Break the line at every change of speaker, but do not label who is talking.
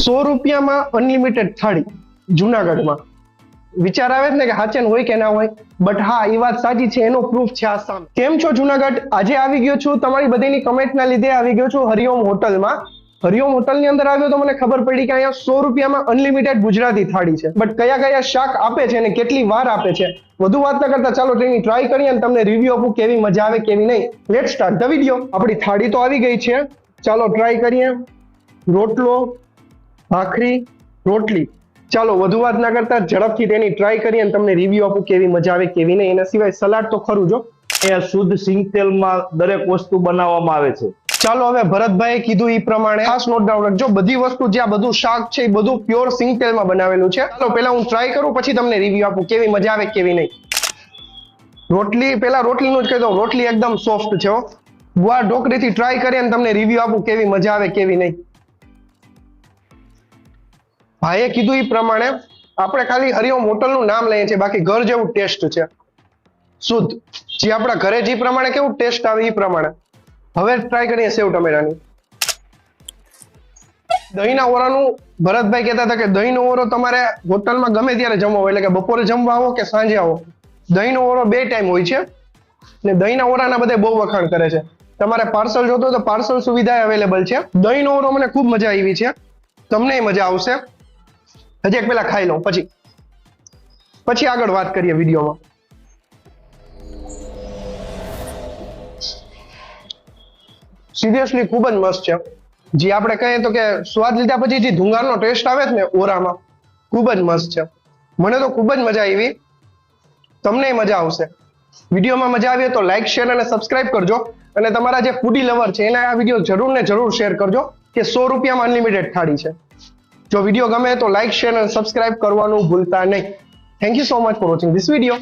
₹100 unlimited થાળી જુનાગઢમાં. વિચાર આવે ને કે હાચન હોય કે ના હોય, બટ હા એ વાત સાચી છે, એનો પ્રૂફ છે આ સામે. કેમ છો જુનાગઢ? આજે આવી ગયો છું તમારી બધીની કમેન્ટના લીધે આવી ગયો છું હરિઓમ હોટલમાં. હરિઓમ હોટલની અંદર આવ્યો તો મને ખબર પડી કે અહીંયા ₹100 અનલિમિટેડ ગુજરાતી થાળી છે. બટ કયા કયા શાક આપે છે અને કેટલી વાર આપે છે, વધુ વાત ન કરતા ચાલો તેની ટ્રાય કરીએ અને તમને રિવ્યુ આપું કેવી મજા આવે કેવી નહીં. Let's start the video. આપણી થાળી તો આવી ગઈ છે, ચાલો ટ્રાય કરીએ. રોટલો, ભાખરી, રોટલી. ચાલો વધુ વાત ના કરતા ઝડપથી તેની ટ્રાય કરીએ અને તમને રિવ્યુ આપું કેવી મજા આવે કેવી નહીં. એના સિવાય સલાડ તો ખરું જો.
અહીંયા શુદ્ધ સિંગ તેલમાં દરેક વસ્તુ બનાવવામાં આવે છે.
ચાલો હવે ભરતભાઈએ કીધું એ પ્રમાણે ખાસ નોટ ડાઉન રાખજો, બધી વસ્તુ જે આ બધું શાક છે એ બધું પ્યોર સિંગ તેલમાં બનાવેલું છે. ચાલો પહેલા હું ટ્રાય કરું પછી તમને રિવ્યુ આપું કેવી મજા આવે કેવી નહીં. રોટલી પહેલા રોટલીનું જ કહી દઉં, રોટલી એકદમ સોફ્ટ છે હો. ગુવાર ઢોકળીથી ટ્રાય કરી અને તમને રિવ્યુ આપું કેવી મજા આવે કેવી નહીં. ભાઈએ કીધું એ પ્રમાણે આપણે ખાલી હરિઓમ હોટલનું નામ લઈએ છીએ, બાકી ઘર જેવું ટેસ્ટ છે, શુદ્ધ. જે આપણા ઘરે જે પ્રમાણે કેવું ટેસ્ટ આવે એ પ્રમાણે. હવે ટ્રાય કરીએ સેવ ટમેટાની. દહીંના ઓરાનું ભરતભાઈ કહેતા હતા કે દહીંનો ઓરો તમારે હોટલમાં ગમે ત્યારે જમવો હોય, એટલે કે બપોરે જમવા આવો કે સાંજે આવો, દહીંનો ઓરો 2 ટાઈમ હોય છે. ને દહીંના ઓરાના બધા બહુ વખાણ કરે છે. તમારે પાર્સલ જોતો હોય તો પાર્સલ સુવિધા અવેલેબલ છે. દહીંનો ઓરો મને ખૂબ મજા આવી છે, તમને મજા આવશે. હજી એક પેલા ખાઈ લઉં પછી આગળ વાત કરીએ વિડીયોમાં. સિરિયસલી ખૂબ જ મસ્ત છે. જે આપણે કહીએ તો કે સ્વાદ લીધા પછી જે ધુંગારનો ટેસ્ટ આવે છે ને ઓરામાં, ખૂબ જ મસ્ત છે. મને તો ખૂબ જ મજા આવી, તમને મજા આવશે. વિડીયોમાં મજા આવી તો લાઈક, શેર અને સબસ્ક્રાઇબ કરજો. અને તમારા જે ફૂડી લવર છે એને આ વિડીયો જરૂર ને જરૂર શેર કરજો કે ₹100 અનલિમિટેડ થાળી છે. જો વિડીયો ગમે તો લાઈક, શેર અને સબસ્ક્રાઇબ કરવાનું ભૂલતા નહીં. Thank you so much for watching this video.